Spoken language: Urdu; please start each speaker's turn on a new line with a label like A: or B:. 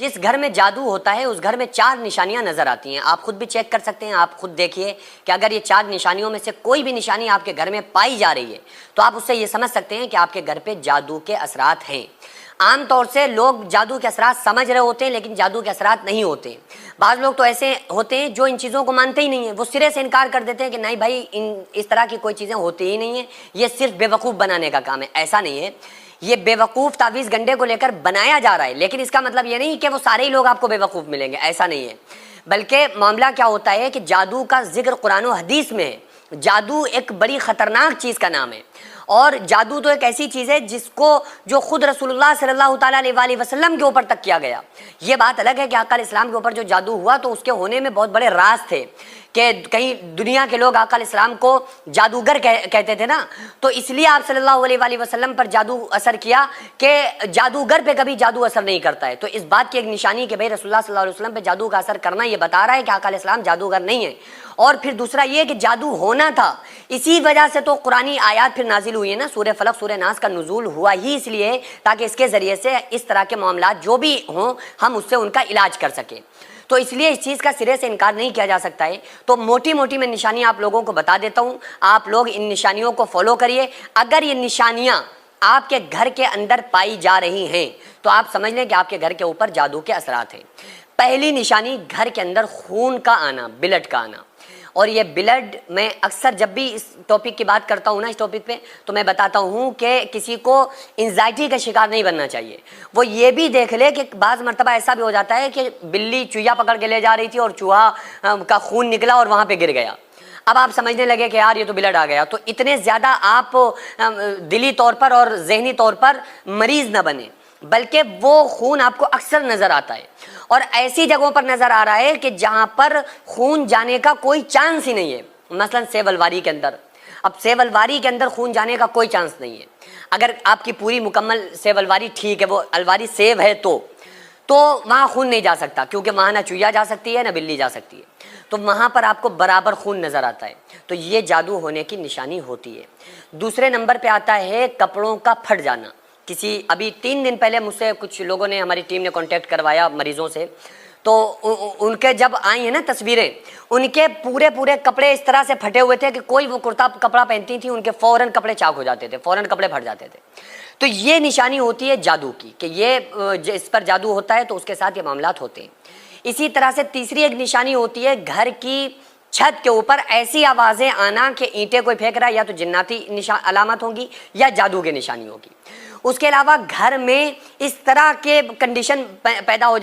A: جس گھر میں جادو ہوتا ہے اس گھر میں 4 نشانیاں نظر آتی ہیں. آپ خود بھی چیک کر سکتے ہیں. آپ خود دیکھیے کہ اگر یہ 4 نشانیوں میں سے کوئی بھی نشانی آپ کے گھر میں پائی جا رہی ہے تو آپ اس سے یہ سمجھ سکتے ہیں کہ آپ کے گھر پہ جادو کے اثرات ہیں. عام طور سے لوگ جادو کے اثرات سمجھ رہے ہوتے ہیں لیکن جادو کے اثرات نہیں ہوتے. بعض لوگ تو ایسے ہوتے ہیں جو ان چیزوں کو مانتے ہی نہیں ہیں. وہ سرے سے انکار کر دیتے ہیں کہ نہیں بھائی اس طرح کی کوئی چیزیں ہوتی ہی نہیں ہیں, یہ صرف بے وقوف بنانے کا کام ہے. ایسا نہیں ہے. یہ بے وقوف تعویذ گنڈے کو لے کر بنایا جا رہا ہے, لیکن اس کا مطلب یہ نہیں کہ وہ سارے ہی لوگ آپ کو بے وقوف ملیں گے. ایسا نہیں ہے. بلکہ معاملہ کیا ہوتا ہے کہ جادو کا ذکر قرآن و حدیث میں ہے. جادو ایک بڑی خطرناک چیز کا نام ہے, اور جادو تو ایک ایسی چیز ہے جس کو جو خود رسول اللہ صلی اللہ تعالیٰ علیہ وسلم کے اوپر تک کیا گیا. یہ بات الگ ہے کہ آقا علیہ السلام کے اوپر جو جادو ہوا تو اس کے ہونے میں بہت بڑے راز تھے کہ کہیں دنیا کے لوگ آقا علیہ السلام کو جادوگر کہتے تھے نا, تو اس لیے آپ صلی اللہ علیہ وسلم پر جادو اثر کیا کہ جادوگر پہ کبھی جادو اثر نہیں کرتا ہے. تو اس بات کی ایک نشانی کہ بھائی رسول اللہ صلی اللہ علیہ وسلم پہ جادو کا اثر کرنا یہ بتا رہا ہے کہ آقا علیہ السلام جادوگر نہیں ہے. اور پھر دوسرا یہ کہ جادو ہونا تھا, اسی وجہ سے تو قرآنی آیات پھر نازل ہوئی ہے نا. سورہ فلق سورہ ناس کا نزول ہوا ہی اس لیے تاکہ اس کے ذریعے سے اس طرح کے معاملات جو بھی ہوں ہم اس سے ان کا علاج کر سکیں. تو اس لیے اس چیز کا سرے سے انکار نہیں کیا جا سکتا ہے. تو موٹی موٹی میں نشانیاں آپ لوگوں کو بتا دیتا ہوں, آپ لوگ ان نشانیوں کو فالو کریے. اگر یہ نشانیاں آپ کے گھر کے اندر پائی جا رہی ہیں تو آپ سمجھ لیں کہ آپ کے گھر کے اوپر جادو کے اثرات ہیں. پہلی نشانی گھر کے اندر خون کا آنا, بلڈ کا آنا. اور یہ بلڈ میں اکثر جب بھی اس ٹاپک کی بات کرتا ہوں نا, اس ٹاپک پہ, تو میں بتاتا ہوں کہ کسی کو انزائٹی کا شکار نہیں بننا چاہیے. وہ یہ بھی دیکھ لے کہ بعض مرتبہ ایسا بھی ہو جاتا ہے کہ بلی چوہا پکڑ کے لے جا رہی تھی اور چوہا کا خون نکلا اور وہاں پہ گر گیا. اب آپ سمجھنے لگے کہ یار یہ تو بلڈ آ گیا. تو اتنے زیادہ آپ دلی طور پر اور ذہنی طور پر مریض نہ بنے, بلکہ وہ خون آپ کو اکثر نظر آتا ہے اور ایسی جگہوں پر نظر آ رہا ہے کہ جہاں پر خون جانے کا کوئی چانس ہی نہیں ہے. مثلا سیب الواری کے اندر, اب سیب الواری کے اندر خون جانے کا کوئی چانس نہیں ہے. اگر آپ کی پوری مکمل سیب الواری ٹھیک ہے, وہ الواری سیب ہے تو وہاں خون نہیں جا سکتا, کیونکہ وہاں نہ چوہا جا سکتی ہے نہ بلی جا سکتی ہے. تو وہاں پر آپ کو برابر خون نظر آتا ہے. تو یہ جادو ہونے کی نشانی ہوتی ہے. دوسرے نمبر پہ آتا ہے کپڑوں کا پھٹ جانا. ابھی 3 دن پہلے مجھ سے کچھ لوگوں نے, ہماری ٹیم نے کانٹیکٹ کروایا مریضوں سے, تو ان کے جب آئی ہیں نا تصویریں, ان کے پورے کپڑے اس طرح سے پھٹے ہوئے تھے کہ کوئی وہ کرتا کپڑا پہنتی تھی ان کے فوراً کپڑے چاک ہو جاتے تھے, فوراً کپڑے پھٹ جاتے تھے. تو یہ نشانی ہوتی ہے جادو کی کہ یہ اس پر جادو ہوتا ہے تو اس کے ساتھ یہ معاملات ہوتے ہیں. اسی طرح سے تیسری ایک نشانی ہوتی ہے گھر کی چھت کے اوپر ایسی آوازیں آنا کہ اینٹیں کوئی پھینک رہا ہے, یا تو جناتی علامت ہوگی یا جادو کی نشانی ہوگی. اس کے علاوہ گھر میں اس طرح کے کنڈیشن پیدا ہو جائے